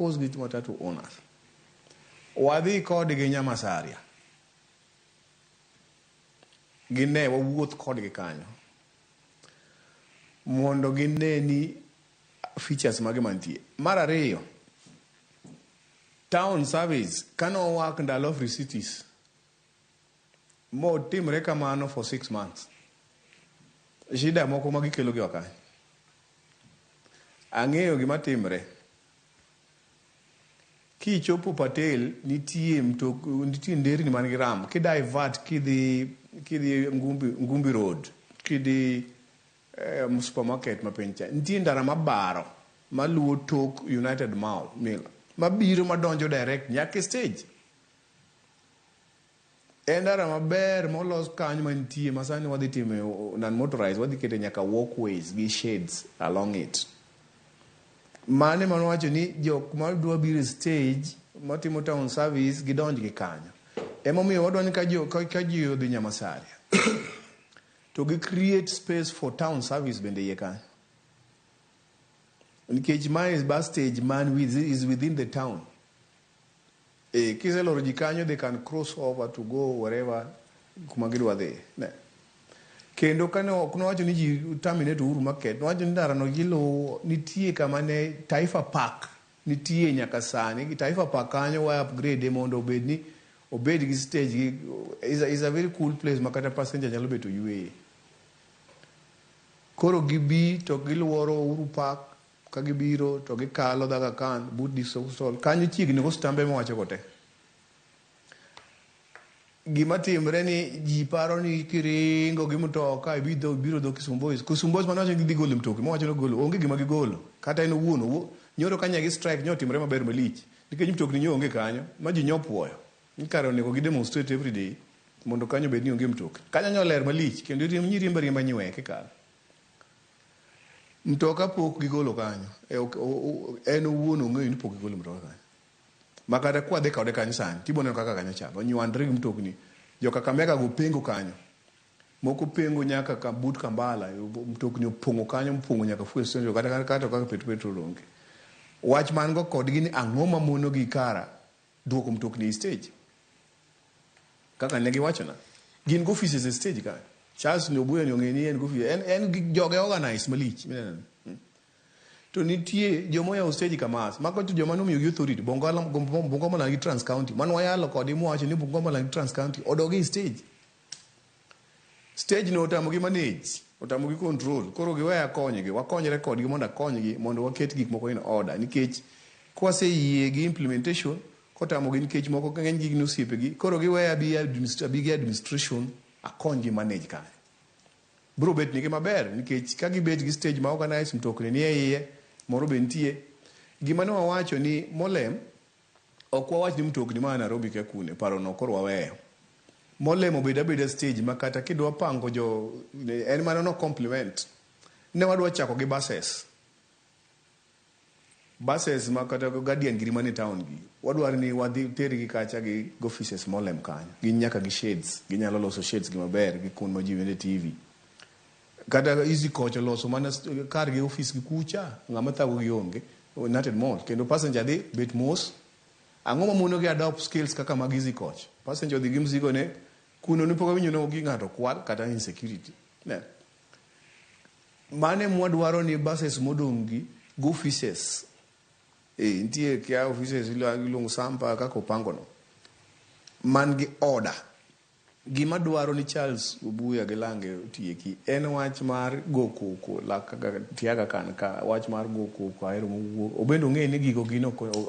SACCOs gi matatu owners. Wadhi kodgi Nyamasaria. Gine wawuoth kodgi kanyo. Mondo gine ni features mage mantie. Mar ariyo, town service kano work ndalo of cities. Mo timre kamano for 6 months. Shida moko magikelo gi wakany. Ang'eyo gima timre. Kichopo Patel nitie nderni man gi ram. Kidivert kidhi Ngumbi Road. Kidhi supermarket mapencha. Nitie ndara mabaro maluwo tok United Mill. Mabiro madonjo direct nyaka stage. Ndara maber molos kanyo mantie masani wadhi time non motorized wadhi kete nyaka walkways gi shades along it. Mane wacho ni jok madwa biro stage matimo town service gidonj gi kanyo. Emomiyo wadwa ni ka ji odhi Nyamasaria to gi create space for town service bende iye kanyo. Nikech mine is bus stage man is within the town. Kiseloro ji kanyo, they can cross over to go wherever kumagidwa dhi. Kendo kane wacho ni ji terminate Uhuru Market, wacho ni ndara no gilo nitie kama ne Taifa Park nitie nyaka sani. Taifa Park kanyo wa upgrade mondo obed gi stage is a very cool place makata passenger nyalo beto yue. Koro gibi to giluoro Uhuru Park ka gibiro to gikalo daga kan but disosol kanyo chiegni go stambe mowacho gote. Gima timre ni ji paro ni kiringo gi mtoka biro do Kisumbois manacho gidhi golo mtoki mowacho no golo onge gima gigolo kata en wuono nyoro kanya gi strike nyo timre maber malich nikech mtokni nyo onge kanyo ma ji nyopuoyo nikare onego gi demonstrate every day mondo kanyo bed ni onge mtoki kanyo nyo ler malich kendo riemba nywe kikalo mtoka pok gigolo kanyo en wuono ng'eyo ni pok gigolo mtoka kanyo makata kwa deka ode kanyo sani tibone kaka kanyo chalo onywandre gi mtokni joka Kakamega go pengo kanyo moko pengo nyaka ka but Kambala mtokni opongo kanyo mpongo nyaka fuel station kata kaka petrol onge wach man go kodgi ni ang'o mamono gi kara duoko mtokni stage kaka ne giwacho na gin go offices e stage kanyo Charles Nobuya ni ong'eni en go en joge organize malich to nitie jomoya stage kamas mako to joma nomiyo gi authority Bungoma la gi Trans County man wayalo kodi mwacho ni Bungoma la gi Trans County odogi stage no otamo gi manage otamo gi control koro giweya konygi wakonyre kodgi mondo akonygi mondo waket gik moko in order nikech kwase yie gi implementation kotamo gi nikech moko ng'eny gi nosiepe gi koro giweya bi administration akonygi manage kanyo bro bet nigi maber nikech ka gibet gi stage ma organize mtokni ni iye moro be nitie gima ne wawacho ni molem ok wawach ni mtokni ma Nairobi ka kune paro no koro waweyo molem obeda stage makata kidwa pango en mana no compliment ne wadwa chako gi buses makata guardian giri mane town gi wadwar ni wadhi teri gi kacha gi offices molem kanyo gi nyaka gi shades ginyalo loso shades gi maber gi kun ma ji wende TV kata easy coach loso mana kar gi office gi kucha ng'ama thago gi onge United Mall kendo passenger dhi bet mos ang'o mamono gi adopt skills kaka mag easy coach passenger dhi gi mzigo ne kuno ni poko winyo no gi ng'ato kwal kata insecurity ne mane mwadwaro ni buses modongi go offices nitie kia offices ilong sampa kaka opango no man gi order gima dwaro ni Charles Obuya Gilange otieki en wach mar gokoko la kaka tiaga kan ka wach mar gokoko ahero obendo ng'e ni gigo gino